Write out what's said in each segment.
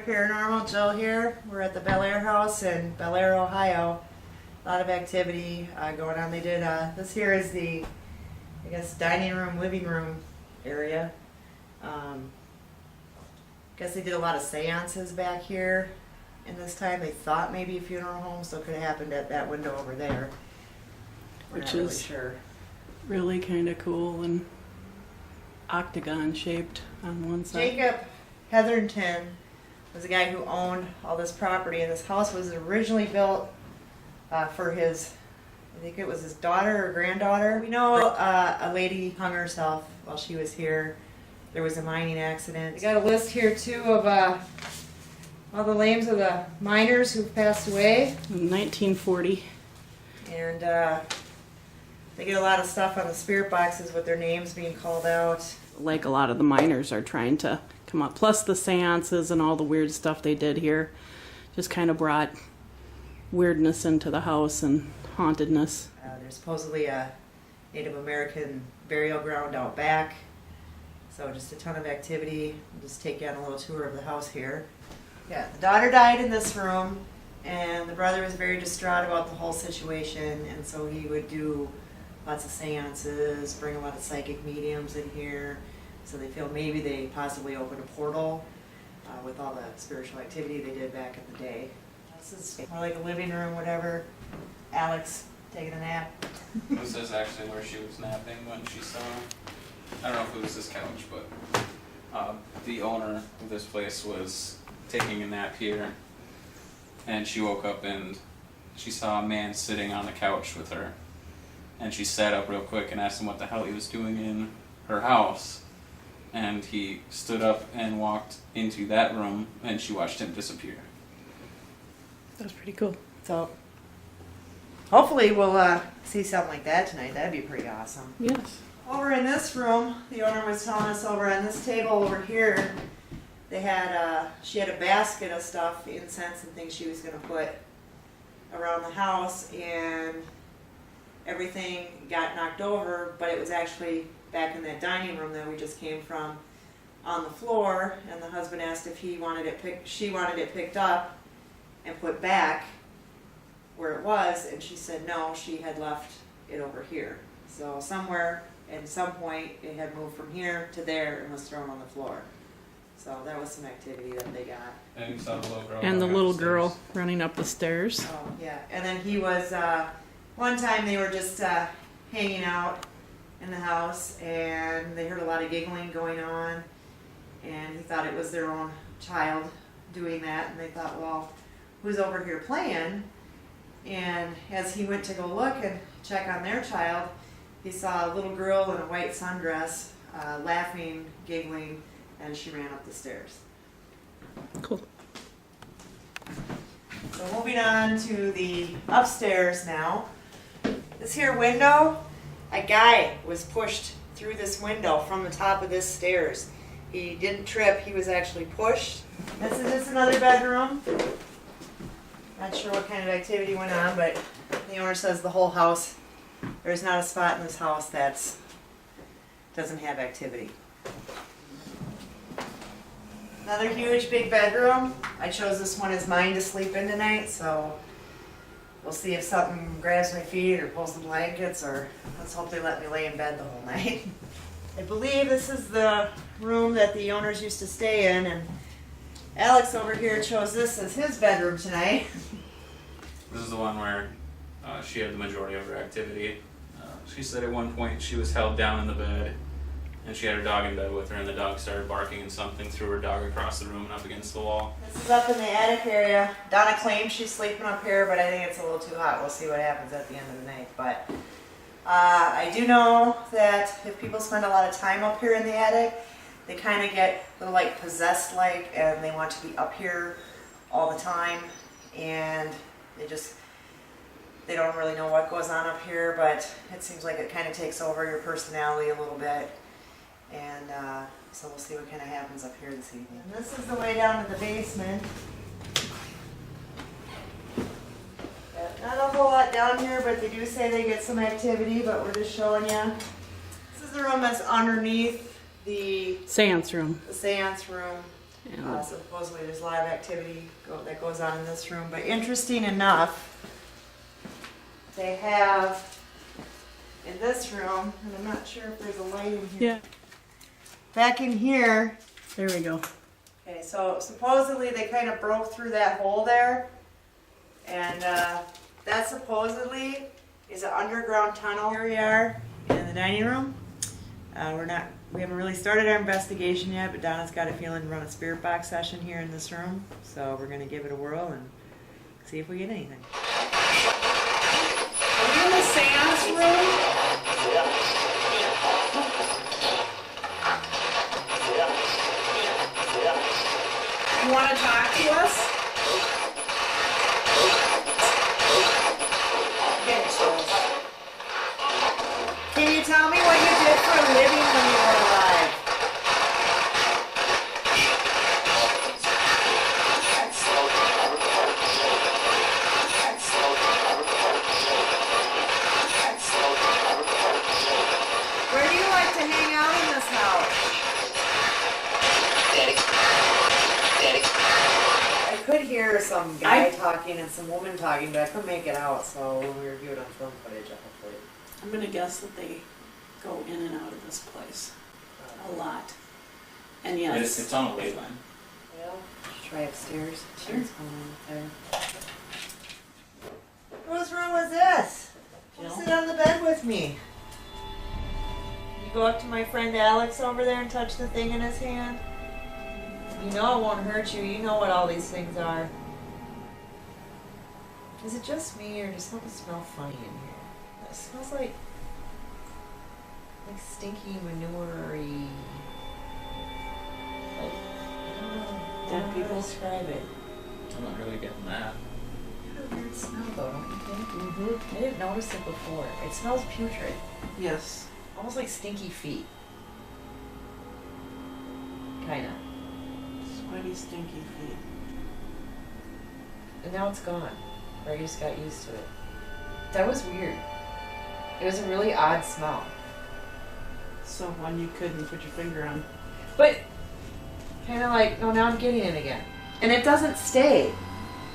Paranormal, Jill here. We're at the Bellaire house in Bellaire, Ohio. A lot of activity going on. They did, this here is the, I guess, dining room, living room area. Guess they did a lot of seances back here. And this time they thought maybe a funeral home, so it could have happened at that window over there. We're Which not really is sure. really kind of cool and octagon shaped on one side. Jacob Hetherington was the guy who owned all this property, and this house was originally built for his, I think it was his daughter or granddaughter. We know a lady hung herself while she was here. There was a mining accident. We got a list here too of all the names of the miners who've passed away. In 1940. And they get a lot of stuff on the spirit boxes with their names being called out. Like a lot of the miners are trying to come up. Plus the seances and all the weird stuff they did here just kind of brought weirdness into the house and hauntedness. There's supposedly a Native American burial ground out back. So just a ton of activity. I'll just take you on a little tour of the house here. Yeah, the daughter died in this room, and the brother was very distraught about the whole situation, and so he would do lots of seances, bring a lot of psychic mediums in here. So they feel maybe they possibly opened a portal with all the spiritual activity they did back in the day. This is more like a living room, whatever. Alex taking a nap. This is actually where she was napping when she saw, I don't know if it was this couch, but the owner of this place was taking a nap here, and she woke up and she saw a man sitting on the couch with her, and she sat up real quick and asked him what the hell he was doing in her house, and he stood up and walked into that room, and she watched him disappear. That was pretty cool. So hopefully we'll see something like that tonight. That'd be pretty awesome. Yes. Over in this room, the owner was telling us over on this table over here, they had she had a basket of stuff, incense and things she was going to put around the house, and everything got knocked over, but it was actually back in that dining room that we just came from on the floor, and the husband asked if she wanted it picked up and put back where it was, and she said no, she had left it over here. So somewhere at some point it had moved from here to there and was thrown on the floor. So that was some activity that they got. And you saw the little girl. And the going up little the girl stairs. running up the stairs. Oh yeah, and then he was, one time they were just hanging out in the house, and they heard a lot of giggling going on, and he thought it was their own child doing that, and they thought, well, who's over here playing? And as he went to go look and check on their child, he saw a little girl in a white sundress laughing, giggling, and she ran up the stairs. Cool. So moving on to the upstairs now. This here window, a guy was pushed through this window from the top of this stairs. He didn't trip, he was actually pushed. This is just another bedroom. Not sure what kind of activity went on, but the owner says the whole house, there's not a spot in this house that doesn't have activity. Another huge big bedroom. I chose this one as mine to sleep in tonight, so we'll see if something grabs my feet or pulls the blankets, or let's hope they let me lay in bed the whole night. I believe this is the room that the owners used to stay in, and Alex over here chose this as his bedroom tonight. This is the one where she had the majority of her activity. She said at one point she was held down in the bed, and she had her dog in bed with her, and the dog started barking, and something threw her dog across the room and up against the wall. This is up in the attic area. Donna claims she's sleeping up here, but I think it's a little too hot. We'll see what happens at the end of the night. But I do know that if people spend a lot of time up here in the attic, they kind of get a little like possessed like, and they want to be up here all the time, and they don't really know what goes on up here, but it seems like it kind of takes over your personality a little bit. And so we'll see what kind of happens up here this evening. And this is the way down to the basement. Not a whole lot down here, but they do say they get some activity, but we're just showing you. This is the room that's underneath the Seance room. seance room. And Supposedly there's a lot of activity that goes on in this room, but interesting enough, they have in this room, and I'm not sure if there's a light in here. yeah, Back in here, there we go. okay, so supposedly they kind of broke through that hole there, and that supposedly is an underground tunnel. Here we are in the dining room. We haven't really started our investigation yet, but Donna's got a feeling to run a spirit box session here in this room, so we're gonna give it a whirl and see if we get anything. Are we in the seance room? You want to talk to us? Get chills. Can you tell me what you did for a living when you were alive? Where do you like to hang out in this house? I could hear some guy talking and some woman talking, but I couldn't make it out, so when we reviewed on film footage, I'll put it. I'm gonna guess that they go in and out of this place a lot. And yes, It's on a ley line. Well, try upstairs. Sure. What's going on up there? Whose room was this? Come sit on the bed with me. You go up to my friend Alex over there and touch the thing in his hand. You know it won't hurt you. You know what all these things are. Is it just me, or does something smell funny in here? It smells like stinky manure-y. Like, I don't know. Dead I don't know how to people? describe it. I'm not really getting that. What a weird smell, though, don't you think? mm-hmm. I didn't notice it before. It smells putrid, Yes, almost like stinky feet. Kinda. sweaty, stinky feet. And now it's gone. Or I just got used to it. That was weird. It was a really odd smell. So one you couldn't put your finger on. But kind of like, no, now I'm getting it again. And it doesn't stay.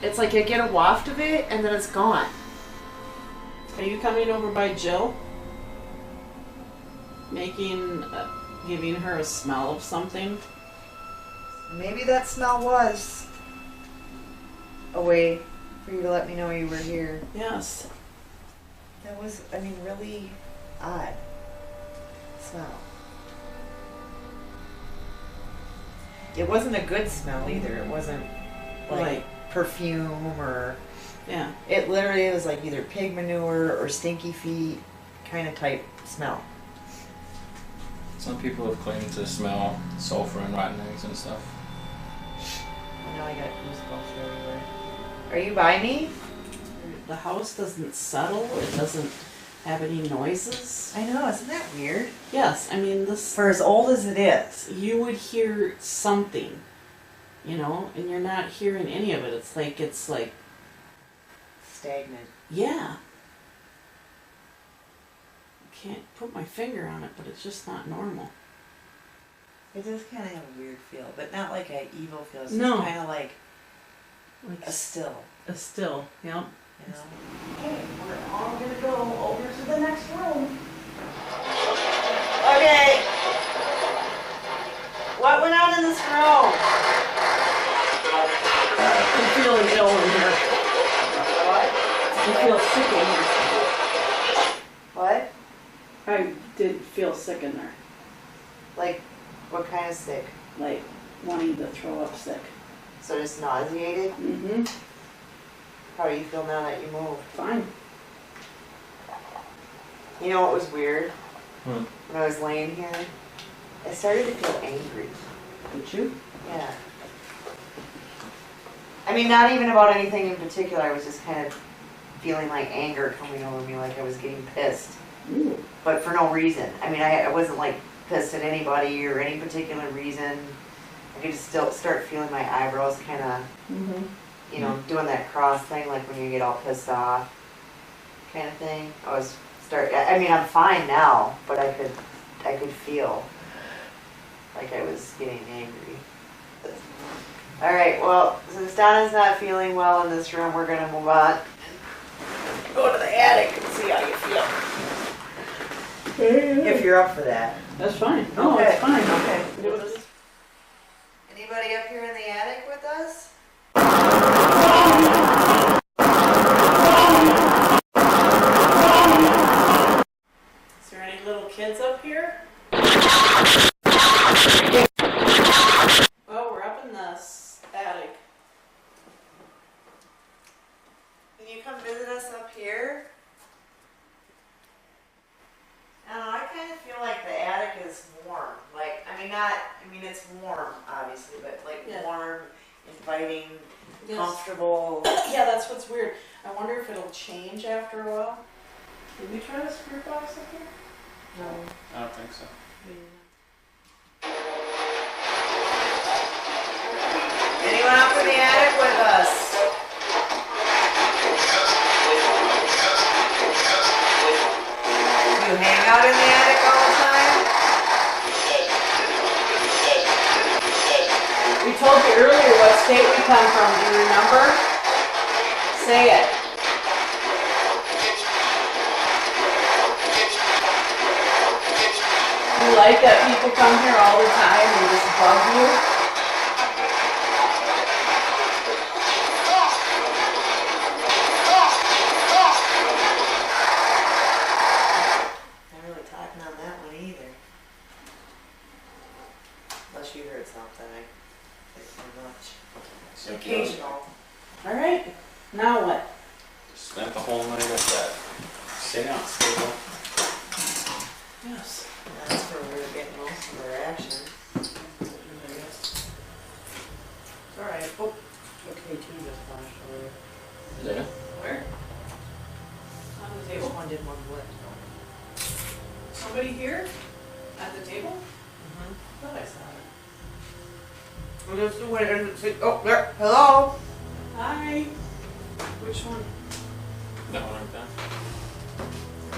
It's like I get a waft of it and then it's gone. Are you coming over by Jill? Giving her a smell of something? Maybe that smell was a way for you to let me know you were here. Yes. That was, I mean, really odd smell. It wasn't a good smell either. It wasn't like Right. perfume or... Yeah. It literally was like either pig manure or stinky feet kind of type smell. Some people have claimed to smell sulfur and rotten eggs and stuff. Now I got goosebumps everywhere. Are you by me? The house doesn't settle. It doesn't have any noises. I know, isn't that weird? Yes, I mean this. For as old as it is. You would hear something, you know, and you're not hearing any of it. It's like, Stagnant. yeah. I can't put my finger on it, but it's just not normal. It does kind of have a weird feel, but not like an evil feel. It's No. just kind of like Like a still, a still, yep. you know? Okay, we're all gonna go over to the next room. Okay. What went on in this room? I'm feeling ill in here. What? I feel sick in here. What? I did feel sick in there. Like, what kind of sick? Like wanting to throw up sick. So just nauseated? Mm-hmm. How do you feel now that you moved? Fine. You know what was weird? Hmm. When I was laying here, I started to feel angry. Did you? Yeah. I mean, not even about anything in particular. I was just kind of feeling like anger coming over me, like I was getting pissed. Ooh. But for no reason. I mean, I wasn't like pissed at anybody or any particular reason. I could just still start feeling my eyebrows kind of, Mm-hmm. you know, doing that cross thing, like when you get all pissed off kind of thing. I mean, I'm fine now, but I could feel like I was getting angry. All right, well, since Donna's not feeling well in this room, we're gonna move on. Go to the attic and see how you feel. If you're up for that. That's fine. No, Okay. it's fine. Okay. Do it. Anybody up here in the attic with us? Is there any little kids up here? Well, we're up in this attic. Can you come visit us up here? I don't know, I kind of feel like the attic is warm. Like, it's warm, obviously, but like Yeah. warm, inviting, Yes. comfortable. Yeah, that's what's weird. I wonder if it'll change after a while. Did we try the spirit box up here? No. I don't think so. Anyone up in the attic with us? You hang out in the attic all the time? We told you earlier what state we come from. Do you remember? Say it. You like that people come here all the time and just bug you? Not really talking on that one either. Unless you heard something, I think too much. So Occasional. All right. Now what? spent the whole night at that seance table. Yes. That's where we were getting most of our action. It's all right. Oh, Okay, two just flashed away. Yeah. where? On the Which table. one did one blip? Somebody here at the table? Mm-hmm. Thought I saw it. Well, just wait and see. Oh, there. Hello. Hi. Which one? That one right there.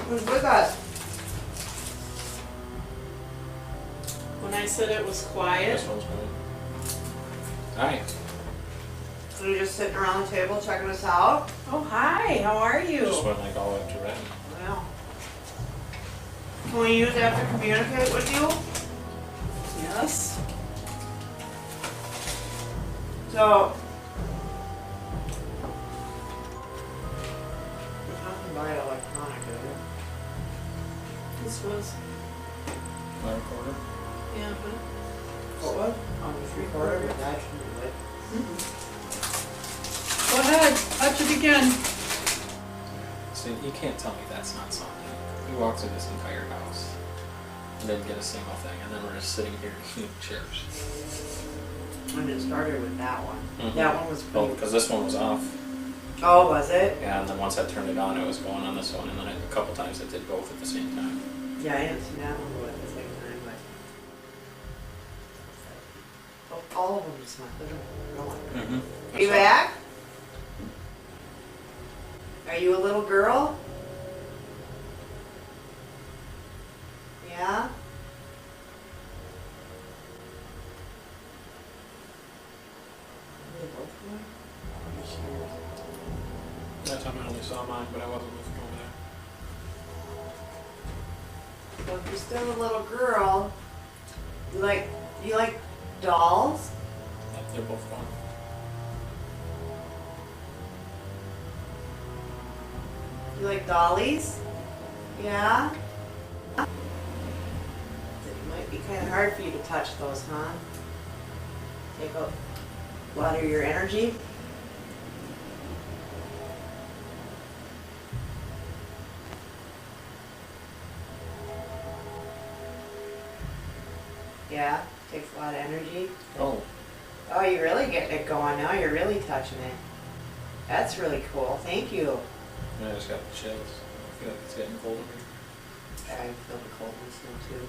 Who's with us? When I said it was quiet. This one's mine. Hi. So you're just sitting around the table checking us out? Oh, hi. How are you? Just went like all up to red. Well. Can we use that to communicate with you? Yes. So. There's nothing by electronic, is it? This was. My recorder. Yeah, but. What was? On the recorder, but that shouldn't do it. Go ahead. Touch it again. See, you can't tell me that's not something. We walked through this entire house. Didn't get a single thing, and then we're just sitting here eating chairs. And it started with that one. Mhm. That one was Oh, pretty. because this one was off. Oh, was it? Yeah, and then once I turned it on, it was going on this one, and then a couple times it did both at the same time. Yeah, I didn't see that one go at the same time, but. Oh, all of them just went. No wonder. Mm-hmm. Are you back? Are you a little girl? Yeah? They both were? That time I only saw mine, but I wasn't looking over there. So if you're still a little girl, you like dolls? Yep, they're both gone. You like dollies? Yeah? It might be kind of hard for you to touch those, huh? Take a lot of your energy. Yeah, takes a lot of energy. Oh. Oh, you're really getting it going now. You're really touching it. That's really cool. Thank you. I just got the chills. I feel like it's getting colder here. I feel the coldness now too.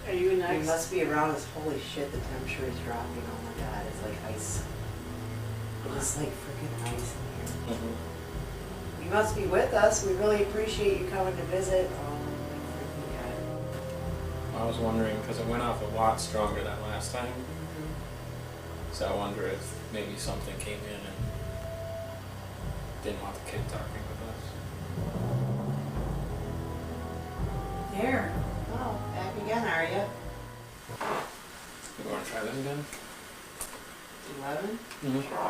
Are you You next? must be around us. Holy shit, the temperature is dropping. Oh my god, it's like ice. It's like freaking ice in here. Mm-hmm. You must be with us. We really appreciate you coming to visit. Oh my freaking god. I was wondering, because it went off a lot stronger that last time. So I wonder if maybe something came in and didn't want the kid talking with us. There. Oh, back again, are you? You want to try this again? 11? Mm-hmm.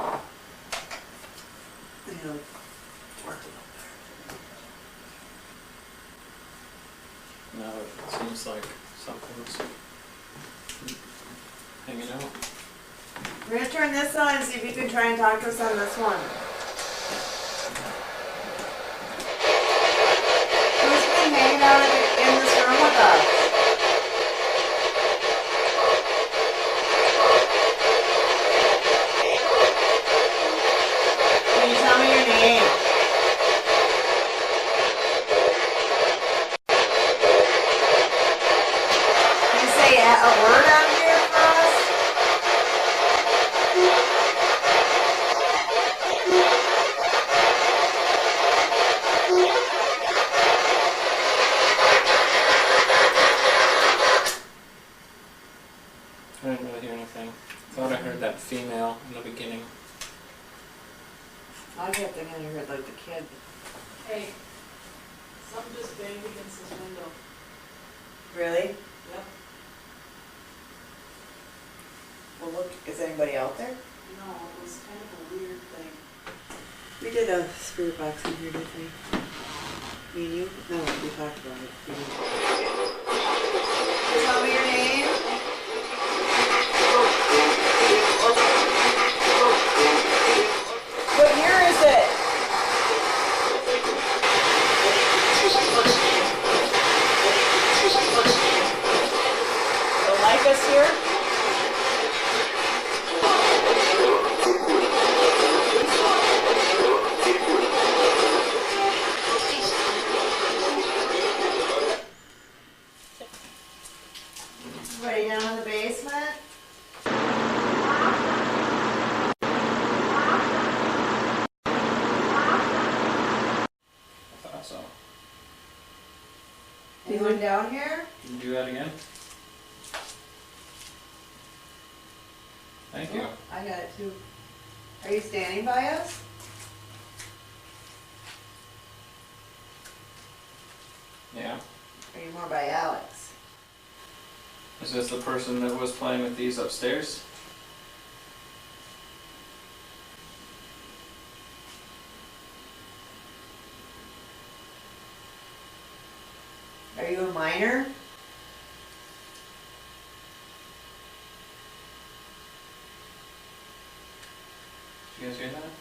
No, it seems like something's hanging out. We're gonna turn this on and see if you can try and talk to us on this one. Who's been hanging out in this room with us? Can you tell me your name? Can you say a word out here for us? I didn't really hear anything. Thought I heard that female in the beginning. I kept thinking I heard like the kid. Hey, something just banged against this window. Really? Yep. Well, look, is anybody out there? No, it was kind of a weird thing. We did a spirit box in here, didn't we? Me and you? No, we talked about it. Tell me your name. What year is it? Don't like us here? Anybody down in the basement? I thought so. Anyone down here? Can you do that again? Thank you. Oh, I got it too. Are you standing by us? Yeah. Or are you more by Alex? Is this the person that was playing with these upstairs? Are you a minor? Did you guys hear that?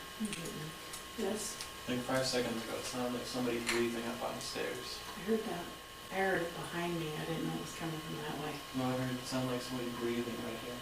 Yes, Like 5 seconds ago, it sounded like somebody breathing up on the stairs. I heard that. I heard it behind me. I didn't know it was coming from that way. No, I heard it sound like somebody breathing right here.